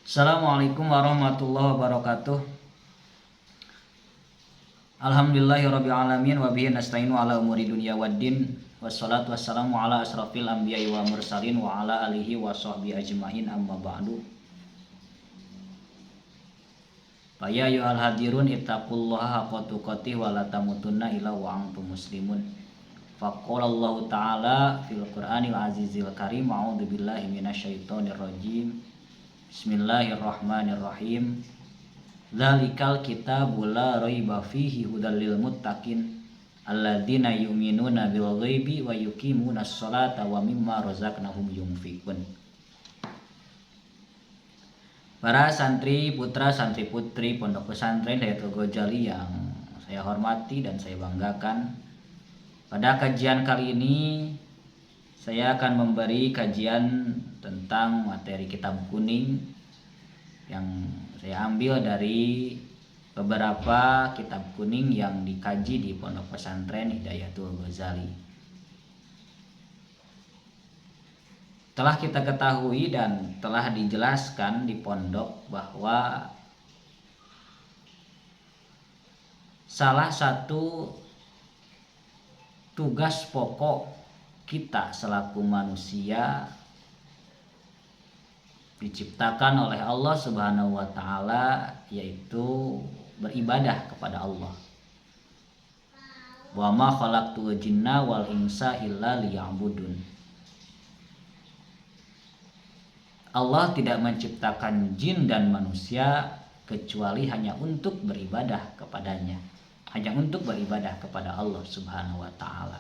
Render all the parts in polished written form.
Assalamualaikum warahmatullahi wabarakatuh. Alhamdulillahirabbil alamin wa bihi nasta'inu ala umuri dunya waddin. Wassalatu wassalamu ala asrafil anbiya'i wa mursalin wa ala alihi wa sahbihi ajmain amma ba'du. Ya ayyuhal hadirun ittaqullaha haqqa tuqatih wa la tamutunna illa wa antum muslimun. Faqala Allah ta'ala fil Qur'anil azizil karim a'udzu billahi minasyaitonir rajim. Bismillahirrahmanirrahim. Dzalikal kitabul la raiba fihi hudal lil muttaqin alladzina yu'minuna bil ghaibi wa yuqimunas sholata wa mimma razaqnahum yunfiqun. Para santri putra santri putri Pondok Pesantren Hayatul Ghazali yang saya hormati dan saya banggakan, pada kajian kali ini saya akan memberi kajian tentang materi kitab kuning yang saya ambil dari beberapa kitab kuning yang dikaji di Pondok Pesantren Hidayatul Ghazali. Telah kita ketahui dan telah dijelaskan di pondok bahwa salah satu tugas pokok kita selaku manusia diciptakan oleh Allah Subhanahu wa taala, yaitu beribadah kepada Allah. Wa ma khalaqtul jinna wal insa illa liya'budun. Allah tidak menciptakan jin dan manusia kecuali hanya untuk beribadah kepadanya, hanya untuk beribadah kepada Allah Subhanahu wa taala.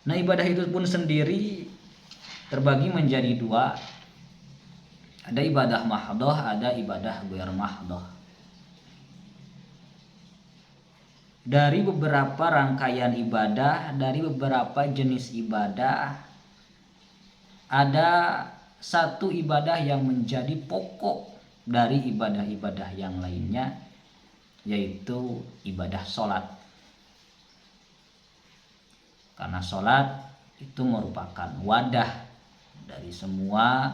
Nah, ibadah itu pun sendiri terbagi menjadi dua. Ada ibadah mahdhah, ada ibadah ghair mahdhah. Dari beberapa rangkaian ibadah, dari beberapa jenis ibadah, ada satu ibadah yang menjadi pokok dari ibadah-ibadah yang lainnya, yaitu ibadah sholat. Karena sholat itu merupakan wadah dari semua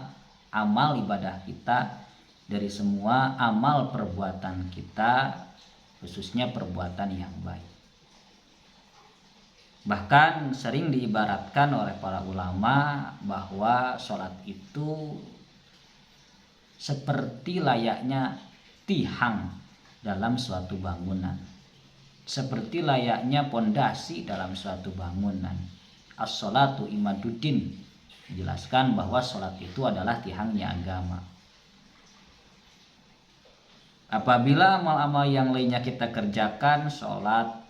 amal ibadah kita, dari semua amal perbuatan kita, khususnya perbuatan yang baik. Bahkan sering diibaratkan oleh para ulama bahwa sholat itu seperti layaknya tihang dalam suatu bangunan, seperti layaknya pondasi dalam suatu bangunan. As-sholatu imaduddin, menjelaskan bahwa sholat itu adalah tihangnya agama. Apabila amal-amal yang lainnya kita kerjakan, sholat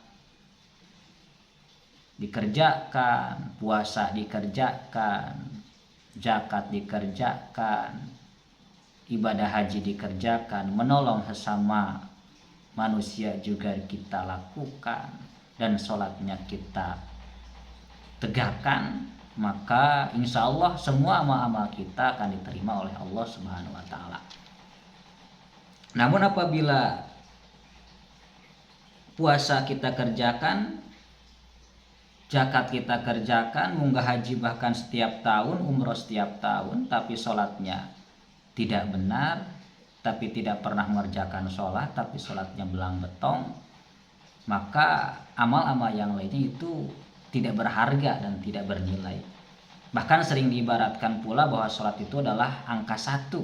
dikerjakan, puasa dikerjakan, zakat dikerjakan, ibadah haji dikerjakan, menolong sesama manusia juga kita lakukan, dan sholatnya kita tegakkan, maka insya Allah semua amal-amal kita akan diterima oleh Allah Subhanahu wa taala. Namun apabila puasa kita kerjakan, zakat kita kerjakan, munggah haji bahkan setiap tahun, umroh setiap tahun, tapi sholatnya tidak benar, tapi tidak pernah mengerjakan sholat, tapi sholatnya belang betong, maka amal-amal yang lainnya itu tidak berharga dan tidak bernilai. Bahkan sering diibaratkan pula bahwa sholat itu adalah angka 1,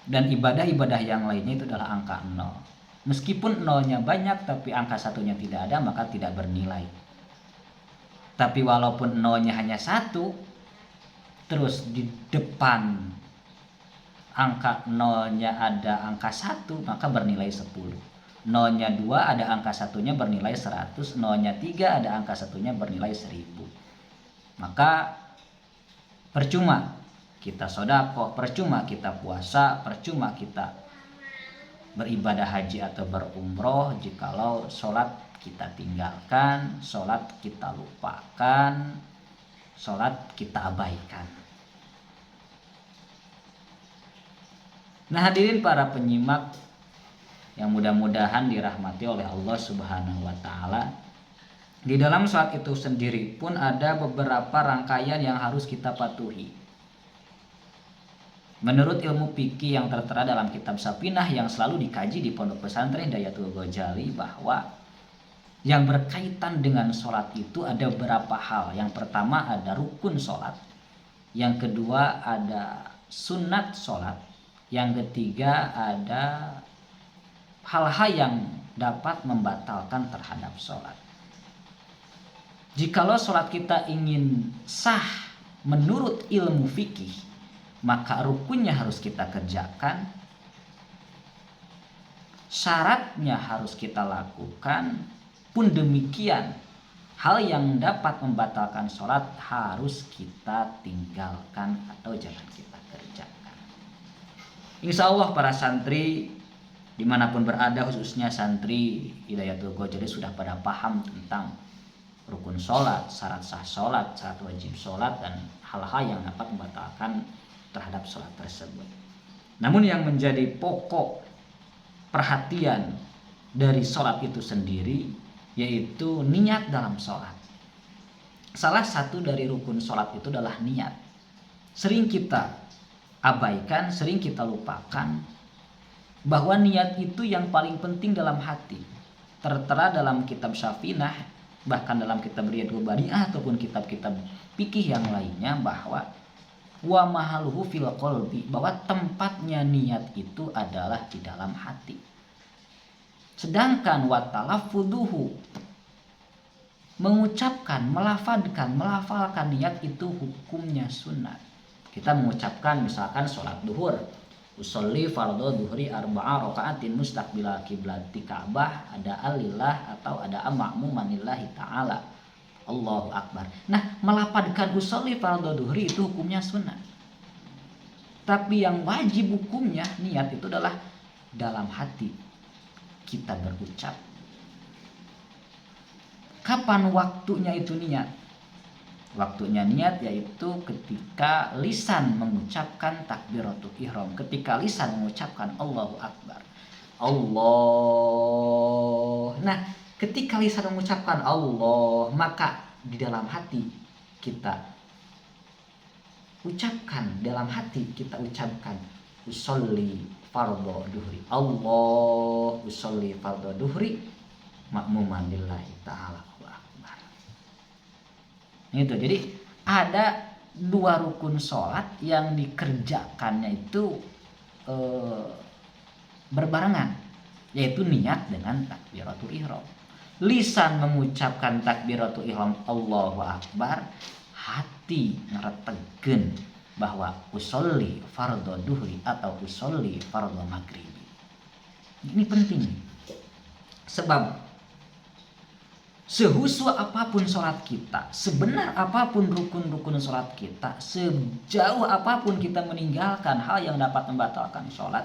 dan ibadah-ibadah yang lainnya itu adalah angka 0. Meskipun 0-nya banyak tapi angka 1-nya tidak ada, maka tidak bernilai. Tapi walaupun 0-nya hanya 1, terus di depan angka 0-nya ada angka 1, maka bernilai 10. 0-nya 2 ada angka 1-nya bernilai 100, 0-nya 3 ada angka 1-nya bernilai 1000. Maka percuma kita sedekah, percuma kita puasa, percuma kita beribadah haji atau berumroh jikalau sholat kita tinggalkan, sholat kita lupakan, sholat kita abaikan. Nah, hadirin para penyimak yang mudah-mudahan dirahmati oleh Allah Subhanahu wa taala, di dalam sholat itu sendiri pun ada beberapa rangkaian yang harus kita patuhi. Menurut ilmu fikih yang tertera dalam kitab Safinah yang selalu dikaji di Pondok Pesantren Hidayatul Ghazali, bahwa yang berkaitan dengan sholat itu ada beberapa hal. Yang pertama ada rukun sholat, yang kedua ada sunat sholat, yang ketiga ada hal-hal yang dapat membatalkan terhadap sholat. Jikalau sholat kita ingin sah menurut ilmu fikih, maka rukunnya harus kita kerjakan, syaratnya harus kita lakukan. Pun demikian, hal yang dapat membatalkan sholat harus kita tinggalkan atau jangan kita kerjakan. Insya Allah para santri dimanapun berada, khususnya santri Hidayatul Ghazali, sudah pada paham tentang rukun sholat, syarat sah sholat, syarat wajib sholat, dan hal-hal yang dapat membatalkan terhadap sholat tersebut. Namun yang menjadi pokok perhatian dari sholat itu sendiri yaitu niat dalam sholat. Salah satu dari rukun sholat itu adalah niat. Sering kita abaikan, sering kita lupakan bahwa niat itu yang paling penting dalam hati. Tertera dalam kitab Safinah, bahkan dalam kitab Riyadul Badi'ah ataupun kitab-kitab fikih yang lainnya, bahwa wa mahaluhu fil qalbi, bahwa tempatnya niat itu adalah di dalam hati. Sedangkan wa talaffuduhu, mengucapkan, melafalkan niat itu hukumnya sunat. Kita mengucapkan misalkan sholat duhur, usolli fardhu duhri arba'a raka'atin mustaqbilal kiblati Ka'bah, ada alillah atau ada ma'muman lillahi ta'ala, Allahu akbar. Nah, melafalkan usolli fardhu duhri itu hukumnya sunat. Tapi yang wajib hukumnya niat itu adalah dalam hati kita berucap. Kapan waktunya itu niat? Waktunya niat yaitu ketika lisan mengucapkan takbiratul ihram, ketika lisan mengucapkan Allahu akbar. Allah. Nah, ketika lisan mengucapkan Allah, maka di dalam hati kita ucapkan, dalam hati kita ucapkan usolli fardhu duhri, Allah usolli fardhu duhri ma'muman lillahi ta'ala akbar. Itu jadi ada dua rukun sholat yang dikerjakannya itu berbarengan, yaitu niat dengan takbiratul ihram. Lisan mengucapkan takbiratul ihram Allahu akbar, hati ngeretegkeun bahwa usolli fardhu duhri atau usolli fardhu maghribi. Ini penting, sebab sehusu apapun sholat kita, sebenar apapun rukun-rukun sholat kita, sejauh apapun kita meninggalkan hal yang dapat membatalkan sholat,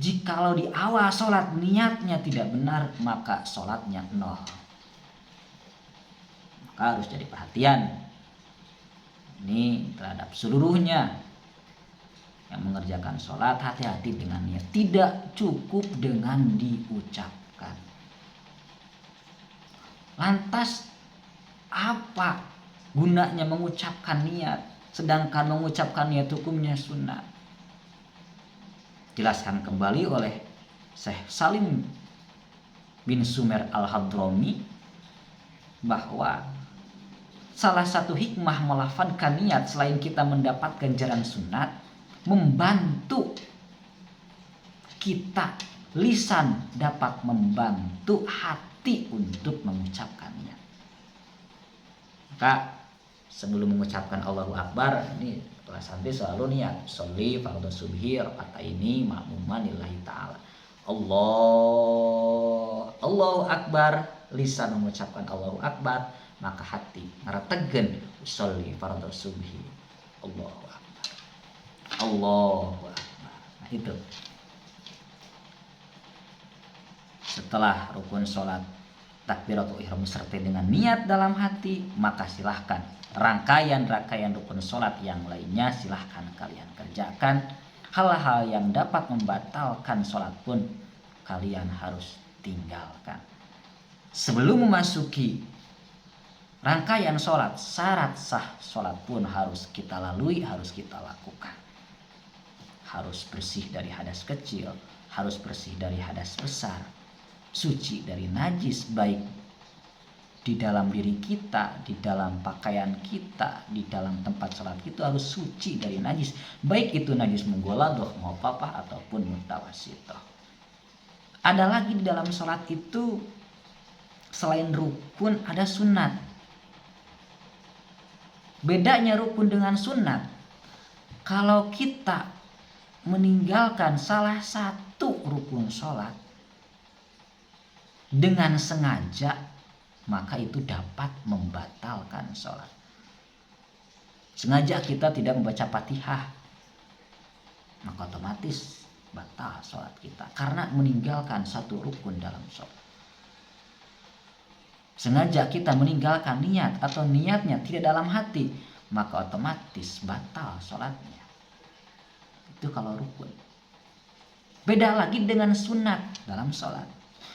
jikalau di awal sholat niatnya tidak benar, maka sholatnya nol. Maka harus jadi perhatian ini terhadap seluruhnya yang mengerjakan sholat. Hati-hati dengan niat, tidak cukup dengan diucapkan. Lantas apa gunanya mengucapkan niat, sedangkan mengucapkan niat hukumnya sunnah? Jelaskan kembali oleh Syekh Salim bin Sumer Al-Hadrami bahwa salah satu hikmah melafalkan niat selain kita mendapat ganjaran sunat, membantu kita, lisan dapat membantu hati untuk mengucapkannya. Maka sebelum mengucapkan Allahu Akbar, ini para santri selalu niat sholli fardhu subhi rakaataini ma'muman lillahi ta'ala. Allahu Akbar, lisan mengucapkan Allahu Akbar, maka hati ngarategkeun sholli fardhu subhi Allahu akbar. Allahu akbar. Nah, itu. Setelah rukun sholat takbiratul ihram disertai dengan niat dalam hati, maka silahkan rangkaian-rangkaian rukun sholat yang lainnya silahkan kalian kerjakan. Hal-hal yang dapat membatalkan sholat pun kalian harus tinggalkan. Sebelum memasuki rangkaian sholat, syarat sah sholat pun harus kita lalui, harus kita lakukan. harus bersih dari hadas kecil, harus bersih dari hadas besar, suci dari najis, baik di dalam diri kita, di dalam pakaian kita, di dalam tempat sholat kita harus suci dari najis, baik itu najis mughaladah, mukhafafah ataupun mutawassithah. Ada lagi di dalam sholat itu selain rukun ada sunat. Bedanya rukun dengan sunat, kalau kita meninggalkan salah satu rukun sholat dengan sengaja, maka itu dapat membatalkan sholat. Sengaja kita tidak membaca Fatihah, maka otomatis batal sholat kita karena meninggalkan satu rukun dalam sholat. Sengaja kita meninggalkan niat atau niatnya tidak dalam hati, maka otomatis batal sholatnya. Itu kalau rukun. Beda lagi dengan sunat dalam sholat.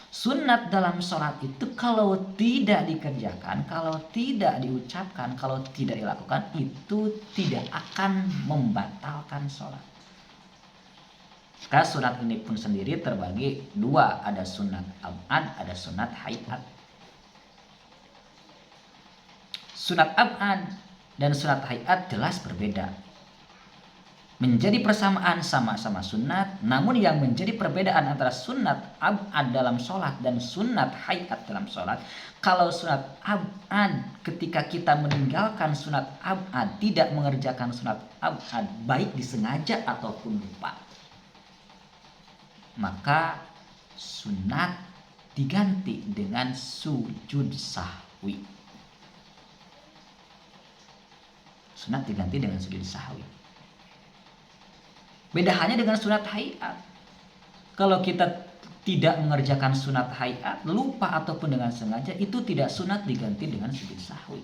Sunat dalam sholat itu kalau tidak dikerjakan, kalau tidak diucapkan, kalau tidak dilakukan, itu tidak akan membatalkan sholat. Karena sunat ini pun sendiri terbagi dua, ada sunat ab'ad, ada sunat hayat. Sunat ab'ad dan sunat hayat jelas berbeda. Menjadi persamaan sama-sama sunat, namun yang menjadi perbedaan antara sunat ab'ad dalam sholat dan sunat hayat dalam sholat, kalau sunat ab'ad ketika kita meninggalkan sunat ab'ad, tidak mengerjakan sunat ab'ad, baik disengaja ataupun lupa, maka sunat diganti dengan sujud sahwi. Sunat diganti dengan sujud sahwi. Beda hanya dengan sunat hayat. Kalau kita tidak mengerjakan sunat hayat, lupa ataupun dengan sengaja, itu tidak sunat diganti dengan sujud sahwi.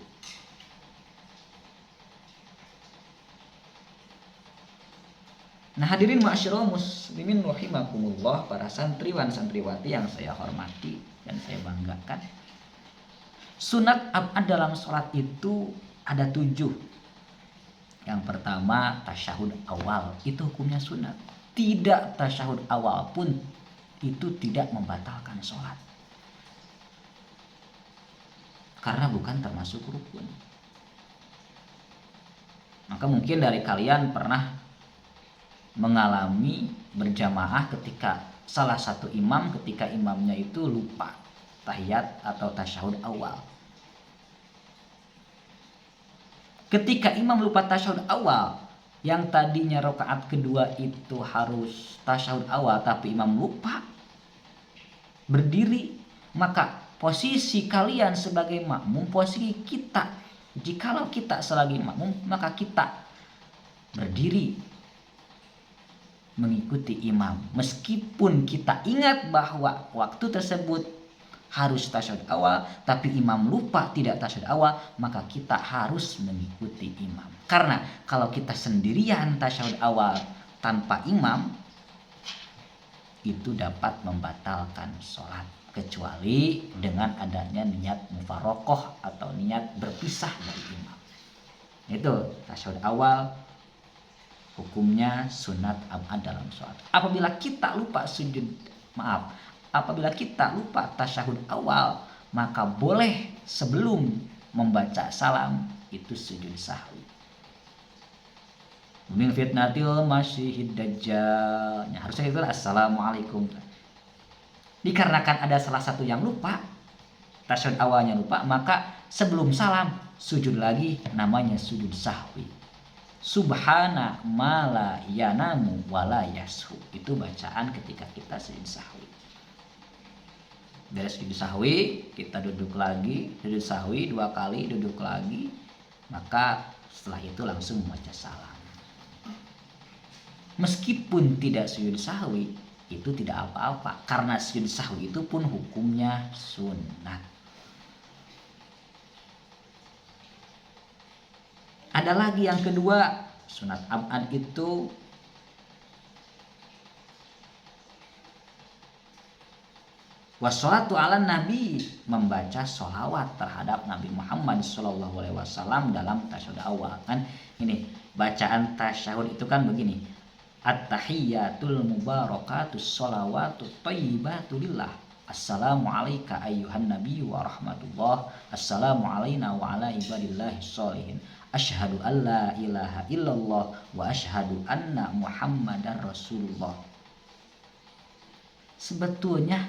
Nah, hadirin ma'asyiral muslimin rahimakumullah, para santriwan santriwati yang saya hormati dan saya banggakan. Sunat ab'ad dalam sholat itu ada 7. Yang pertama, tasyahud awal, itu hukumnya sunat. Tidak tasyahud awal pun itu tidak membatalkan sholat, karena bukan termasuk rukun. Maka mungkin dari kalian pernah mengalami berjamaah ketika salah satu imam, ketika imamnya itu lupa tahiyat atau tasyahud awal. Ketika imam lupa tasyahud awal, yang tadinya rakaat kedua itu harus tasyahud awal, tapi imam lupa berdiri, maka posisi kalian sebagai makmum, posisi kita, jikalau kita sebagai makmum, maka kita berdiri mengikuti imam. Meskipun kita ingat bahwa waktu tersebut harus tasyahud awal, tapi imam lupa tidak tasyahud awal, maka kita harus mengikuti imam. Karena kalau kita sendirian tasyahud awal tanpa imam, itu dapat membatalkan sholat, kecuali dengan adanya niat mufarokoh atau niat berpisah dari imam. Itu tasyahud awal, hukumnya sunat ab'ad dalam sholat. Apabila kita lupa apabila kita lupa tasyahud awal, maka boleh sebelum membaca salam itu sujud sahwi. Min fitnatil masyihid dajjal. Nah, harusnya itu assalamualaikum. Dikarenakan ada salah satu yang lupa, tasyahud awalnya lupa, maka sebelum salam sujud lagi, namanya sujud sahwi. Subhana ma la yanamu wa la yashu. Itu bacaan ketika kita sujud sahwi. Beres sujud sahwi, kita duduk lagi, sujud sahwi 2 kali, duduk lagi, maka setelah itu langsung membaca salam. Meskipun tidak sujud sahwi, itu tidak apa-apa, karena sujud sahwi itu pun hukumnya sunat. Ada lagi yang kedua, sunat ab'ad itu wassalatu ala nabi, membaca sholawat terhadap Nabi Muhammad SAW dalam tasyahud awal. Kan ini bacaan tasyahud itu kan begini, At-tahiyyatul mubarakatus sholawatut thayyibatu lillah. Assalamu alayka ayyuhan nabiyyu wa rahmatullah. Assalamu alayna wa ala ibadillahi sholihin. Asyhadu an la ilaha illallah wa asyhadu anna muhammadar rasulullah. Sebetulnya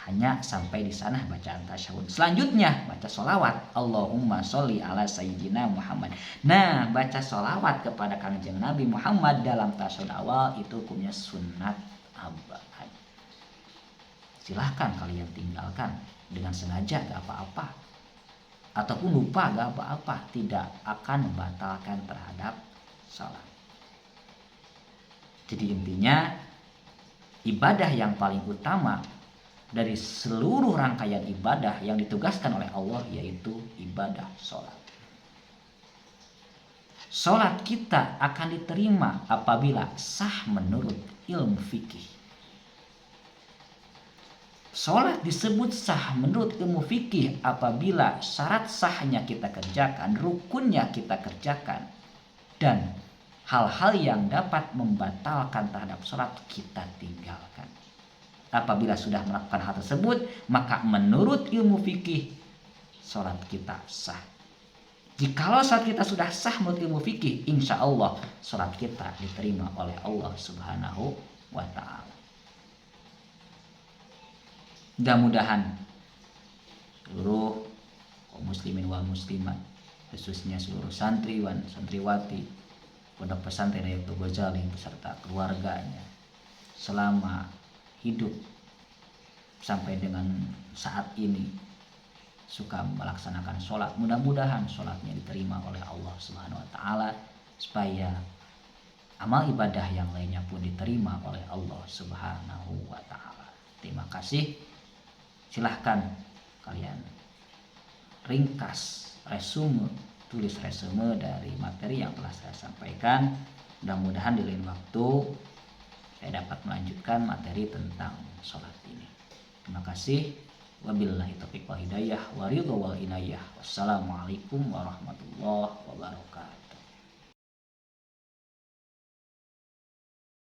hanya sampai di sana bacaan tasyahud. Selanjutnya baca sholawat. Allahumma sholli ala sayyidina Muhammad. Nah, baca sholawat kepada Kangjeng Nabi Muhammad dalam tasyahud awal itu hukumnya sunat abad. Silahkan kalian tinggalkan dengan sengaja gak apa-apa, ataupun lupa gak apa-apa, tidak akan membatalkan terhadap sholat. Jadi intinya ibadah yang paling utama dari seluruh rangkaian ibadah yang ditugaskan oleh Allah yaitu ibadah sholat. Sholat kita akan diterima apabila sah menurut ilmu fikih. Sholat disebut sah menurut ilmu fikih apabila syarat sahnya kita kerjakan, rukunnya kita kerjakan, dan hal-hal yang dapat membatalkan terhadap sholat kita tinggalkan. Apabila sudah melakukan hal tersebut, maka menurut ilmu fikih sholat kita sah. Jikalau sholat kita sudah sah menurut ilmu fikih, insya Allah sholat kita diterima oleh Allah Subhanahu wa Ta'ala. Mudah-mudahan seluruh kaum muslimin wal muslimat, khususnya seluruh santriwan santriwati pondok pesantren Hayatul Ghazali beserta keluarganya selama hidup sampai dengan saat ini suka melaksanakan sholat, mudah-mudahan sholatnya diterima oleh Allah Subhanahu wa Ta'ala, supaya amal ibadah yang lainnya pun diterima oleh Allah Subhanahu wa Ta'ala. Terima kasih. Silahkan kalian ringkas resume, tulis resume dari materi yang telah saya sampaikan. Mudah-mudahan di lain waktu saya dapat melanjutkan materi tentang sholat ini. Terima kasih. Wabillahi taufiq wal hidayah wa ridha wal inayah. Wassalamualaikum warahmatullahi wabarakatuh.